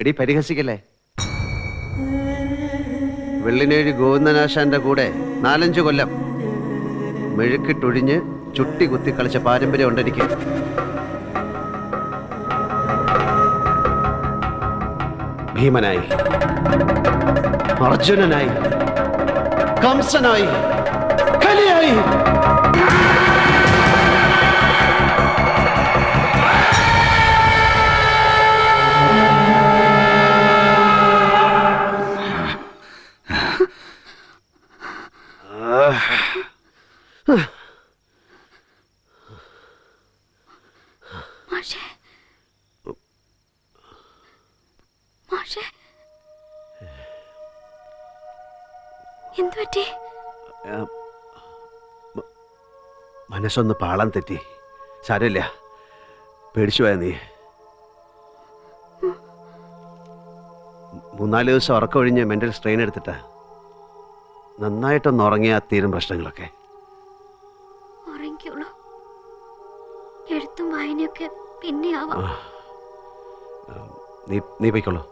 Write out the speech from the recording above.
എടി പരിഹസിക്കല്ലേ. വെള്ളിനേഴി ഗോവിന്ദനാശാന്റെ കൂടെ 4-5 കൊല്ലം മെഴുക്കിട്ടൊഴിഞ്ഞ് ചുട്ടി കുത്തി കളിച്ച പാരമ്പര്യം ഉണ്ടെനിക്ക്. ഭീമനായി, അർജുനനായി, കംസനായി, കലിയായി. മനസ്സൊന്ന് പാളം തെറ്റി. സാരമില്ല, പേടിച്ചു പോയ നീ. 3-4 ദിവസം ഉറക്കമൊഴിഞ്ഞ് മെന്റൽ സ്ട്രെയിൻ എടുത്തിട്ടാ. നന്നായിട്ടൊന്ന് ഉറങ്ങിയാ തീരും പ്രശ്നങ്ങളൊക്കെ. എഴുത്തും വായനയൊക്കെ പിന്നെ ആവാം. നീ പൊയ്ക്കോളൂ.